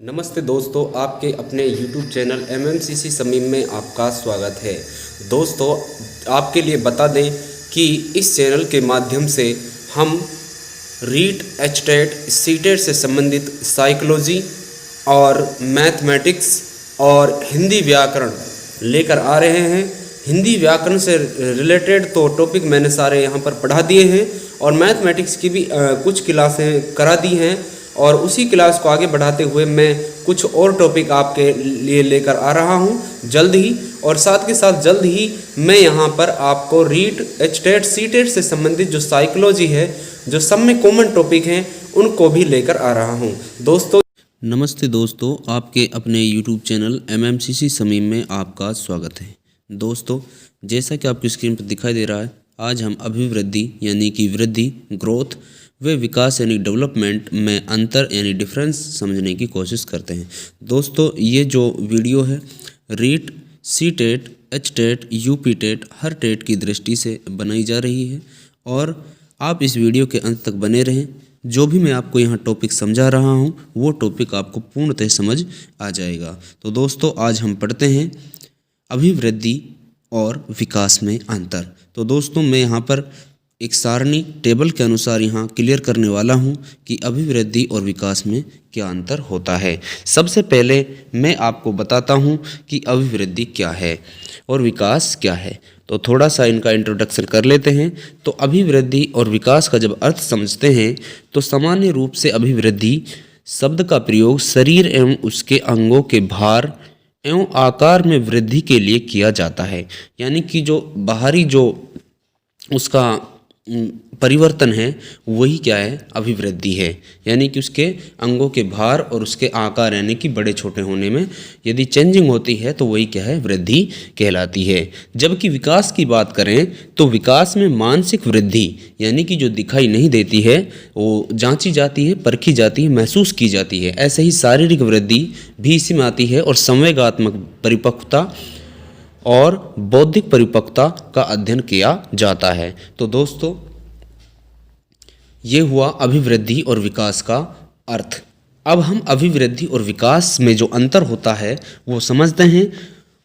नमस्ते दोस्तों, आपके अपने YouTube चैनल MMCC समीम में आपका स्वागत है। दोस्तों, आपके लिए बता दें कि इस चैनल के माध्यम से हम रीट, एचटेट, सीटेट से संबंधित साइकोलॉजी और मैथमेटिक्स और हिंदी व्याकरण लेकर आ रहे हैं। हिंदी व्याकरण से रिलेटेड तो टॉपिक मैंने सारे यहाँ पर पढ़ा दिए हैं और मैथमेटिक्स की भी कुछ क्लासें करा दी हैं और उसी क्लास को आगे बढ़ाते हुए मैं कुछ और टॉपिक आपके लिए लेकर आ रहा हूं जल्द ही। और साथ के साथ जल्द ही मैं यहां पर आपको रीट, एचटेट, सीटेट से संबंधित जो साइकोलॉजी है, जो सब में कॉमन टॉपिक हैं, उनको भी लेकर आ रहा हूं। दोस्तों नमस्ते दोस्तों, आपके अपने YouTube चैनल MMCC समीम में आपका स्वागत है। दोस्तों, जैसा कि आपकी स्क्रीन पर दिखाई दे रहा है, आज हम अभिवृद्धि यानी कि वृद्धि, ग्रोथ व विकास यानी डेवलपमेंट में अंतर यानी डिफरेंस समझने की कोशिश करते हैं। दोस्तों, ये जो वीडियो है रीट, सीटेट, एचटेट, यूपीटेट हर टेट की दृष्टि से बनाई जा रही है और आप इस वीडियो के अंत तक बने रहें। जो भी मैं आपको यहाँ टॉपिक समझा रहा हूँ वो टॉपिक आपको पूर्णतः समझ आ जाएगा। तो दोस्तों, आज हम पढ़ते हैं अभिवृद्धि और विकास में अंतर। तो दोस्तों, मैं यहाँ पर एक सारणी टेबल के अनुसार यहाँ क्लियर करने वाला हूँ कि अभिवृद्धि और विकास में क्या अंतर होता है। सबसे पहले मैं आपको बताता हूँ कि अभिवृद्धि क्या है और विकास क्या है। तो थोड़ा सा इनका इंट्रोडक्शन कर लेते हैं। तो अभिवृद्धि और विकास का जब अर्थ समझते हैं तो सामान्य रूप से अभिवृद्धि शब्द का प्रयोग शरीर एवं उसके अंगों के भार एवं आकार में वृद्धि के लिए किया जाता है। यानी कि जो बाहरी जो उसका परिवर्तन है वही क्या है, अभिवृद्धि है। यानी कि उसके अंगों के भार और उसके आकार यानी कि बड़े छोटे होने में यदि चेंजिंग होती है तो वही क्या है, वृद्धि कहलाती है। जबकि विकास की बात करें तो विकास में मानसिक वृद्धि यानी कि जो दिखाई नहीं देती है वो जांची जाती है, परखी जाती है, महसूस की जाती है। ऐसे ही शारीरिक वृद्धि भी इसी में आती है और संवेगात्मक परिपक्वता और बौद्धिक परिपक्वता का अध्ययन किया जाता है। तो दोस्तों, ये हुआ अभिवृद्धि और विकास का अर्थ। अब हम अभिवृद्धि और विकास में जो अंतर होता है वो समझते हैं,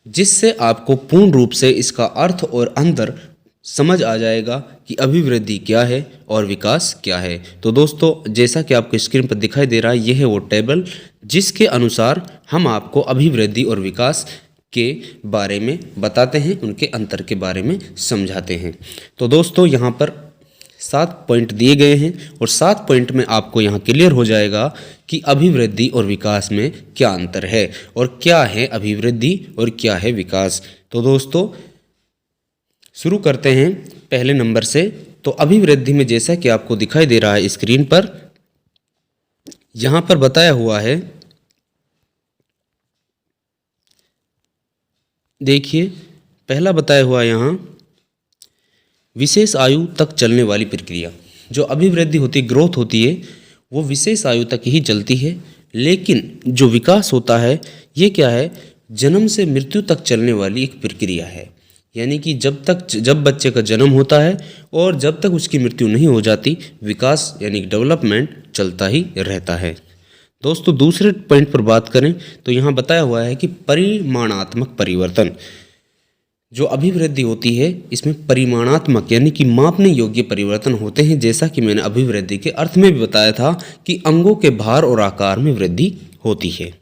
जिससे आपको पूर्ण रूप से इसका अर्थ और अंतर समझ आ जाएगा कि अभिवृद्धि क्या है और विकास क्या है। तो दोस्तों, जैसा कि आपको स्क्रीन पर दिखाई दे रहा है, यह है वो टेबल जिसके अनुसार हम आपको अभिवृद्धि और विकास के बारे में बताते हैं, उनके अंतर के बारे में समझाते हैं। तो दोस्तों, यहाँ पर 7 पॉइंट दिए गए हैं और 7 पॉइंट में आपको यहाँ क्लियर हो जाएगा कि अभिवृद्धि और विकास में क्या अंतर है और क्या है अभिवृद्धि और क्या है विकास। तो दोस्तों, शुरू करते हैं पहले नंबर से। तो अभिवृद्धि में जैसा कि आपको दिखाई दे रहा है स्क्रीन पर, यहाँ पर बताया हुआ है, देखिए पहला बताया हुआ यहाँ विशेष आयु तक चलने वाली प्रक्रिया। जो अभिवृद्धि होती है, ग्रोथ होती है, वो विशेष आयु तक ही चलती है। लेकिन जो विकास होता है ये क्या है, जन्म से मृत्यु तक चलने वाली एक प्रक्रिया है। यानी कि जब बच्चे का जन्म होता है और जब तक उसकी मृत्यु नहीं हो जाती, विकास यानी डेवलपमेंट चलता ही रहता है। दोस्तों, दूसरे पॉइंट पर बात करें तो यहाँ बताया हुआ है कि परिमाणात्मक परिवर्तन। जो अभिवृद्धि होती है इसमें परिमाणात्मक यानी कि मापने योग्य परिवर्तन होते हैं। जैसा कि मैंने अभिवृद्धि के अर्थ में भी बताया था कि अंगों के भार और आकार में वृद्धि होती है।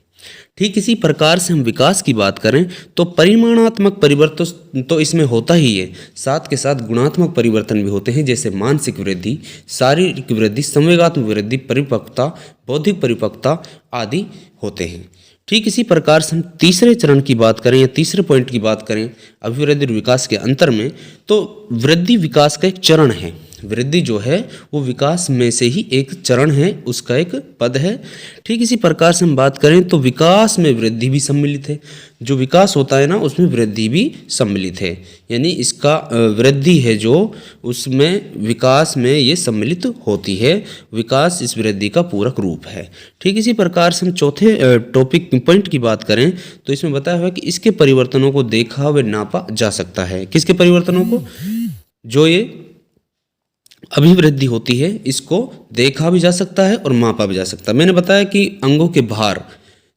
ठीक इसी प्रकार से हम विकास की बात करें तो परिमाणात्मक परिवर्तन तो इसमें होता ही है, साथ के साथ गुणात्मक परिवर्तन भी होते हैं, जैसे मानसिक वृद्धि, शारीरिक वृद्धि, संवेगात्मक वृद्धि, परिपक्वता, बौद्धिक परिपक्वता आदि होते हैं। ठीक इसी प्रकार से हम तीसरे चरण की बात करें या तीसरे पॉइंट की बात करें अभिवृद्धि और विकास के अंतर में, तो वृद्धि विकास का एक चरण है। वृद्धि जो है वो विकास में से ही एक चरण है, उसका एक पद है। ठीक इसी प्रकार से हम बात करें तो विकास में वृद्धि भी सम्मिलित है। जो विकास होता है ना, उसमें वृद्धि भी सम्मिलित है। यानी इसका वृद्धि है जो उसमें विकास में ये सम्मिलित होती है। विकास इस वृद्धि का पूरक रूप है। ठीक इसी प्रकार से हम चौथे टॉपिक पॉइंट की बात करें तो इसमें बताया हुआ है कि इसके परिवर्तनों को देखा व नापा जा सकता है। किसके परिवर्तनों को? जो ये अभिवृद्धि होती है इसको देखा भी जा सकता है और मापा भी जा सकता है। मैंने बताया कि अंगों के भार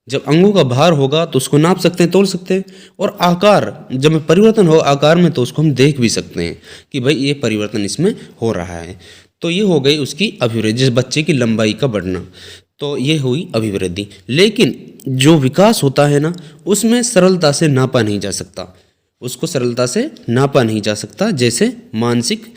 जब अंगों का भार होगा तो उसको नाप सकते हैं, तोल सकते हैं, और आकार जब में परिवर्तन हो आकार में तो उसको हम देख भी सकते हैं कि भाई ये परिवर्तन इसमें हो रहा है। तो ये हो गई उसकी अभिवृद्धि, जिस बच्चे की लंबाई का बढ़ना, तो ये हुई अभिवृद्धि। लेकिन जो विकास होता है ना, उसमें सरलता से नापा नहीं जा सकता, उसको सरलता से नापा नहीं जा सकता। जैसे मानसिक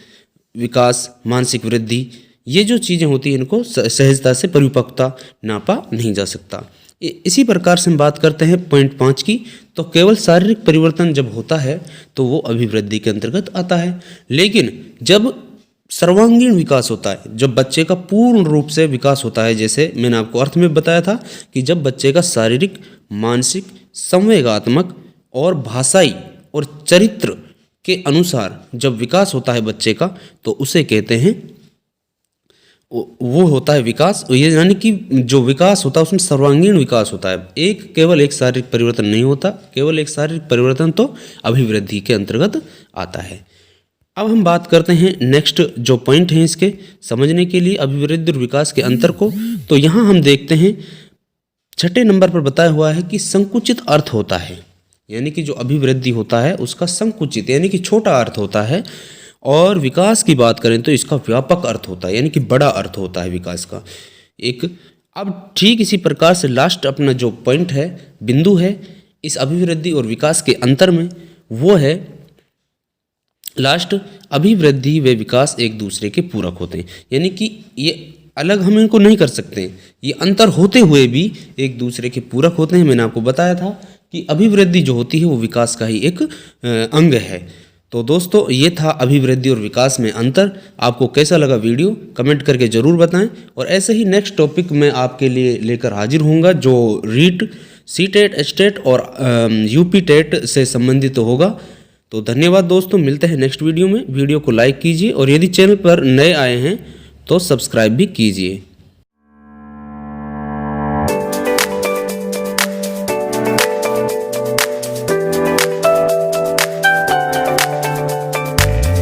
विकास, मानसिक वृद्धि, ये जो चीज़ें होती हैं इनको सहजता से परिपक्वता नापा नहीं जा सकता। इसी प्रकार से हम बात करते हैं पॉइंट 5 की, तो केवल शारीरिक परिवर्तन जब होता है तो वो अभिवृद्धि के अंतर्गत आता है। लेकिन जब सर्वांगीण विकास होता है, जब बच्चे का पूर्ण रूप से विकास होता है, जैसे मैंने आपको अर्थ में बताया था कि जब बच्चे का शारीरिक, मानसिक, संवेगात्मक और भाषाई और चरित्र के अनुसार जब विकास होता है बच्चे का, तो उसे कहते हैं, वो होता है विकास। ये यानी कि जो विकास होता है उसमें सर्वांगीण विकास होता है, केवल एक शारीरिक परिवर्तन नहीं होता, केवल एक शारीरिक परिवर्तन तो अभिवृद्धि के अंतर्गत आता है। अब हम बात करते हैं नेक्स्ट जो पॉइंट हैं इसके समझने के लिए अभिवृद्धि और विकास के अंतर को। तो यहाँ हम देखते हैं 6 नंबर पर बताया हुआ है कि संकुचित अर्थ होता है, यानी कि जो अभिवृद्धि होता है उसका संकुचित यानी कि छोटा अर्थ होता है, और विकास की बात करें तो इसका व्यापक अर्थ होता है, यानी कि बड़ा अर्थ होता है विकास का एक। अब ठीक इसी प्रकार से लास्ट अपना जो पॉइंट है, बिंदु है इस अभिवृद्धि और विकास के अंतर में, वो है लास्ट, अभिवृद्धि व विकास एक दूसरे के पूरक होते हैं, यानी कि ये अलग हम इनको नहीं कर सकते हैं, ये अंतर होते हुए भी एक दूसरे के पूरक होते हैं। मैंने आपको बताया था कि अभिवृद्धि जो होती है वो विकास का ही एक अंग है। तो दोस्तों ये था अभिवृद्धि और विकास में अंतर। आपको कैसा लगा वीडियो कमेंट करके ज़रूर बताएं, और ऐसे ही नेक्स्ट टॉपिक मैं आपके लिए लेकर हाजिर होऊंगा जो रीट, सीटेट, एचटेट और यूपी टेट से संबंधित होगा। तो धन्यवाद दोस्तों, मिलते हैं नेक्स्ट वीडियो में। वीडियो को लाइक कीजिए और यदि चैनल पर नए आए हैं तो सब्सक्राइब भी कीजिए।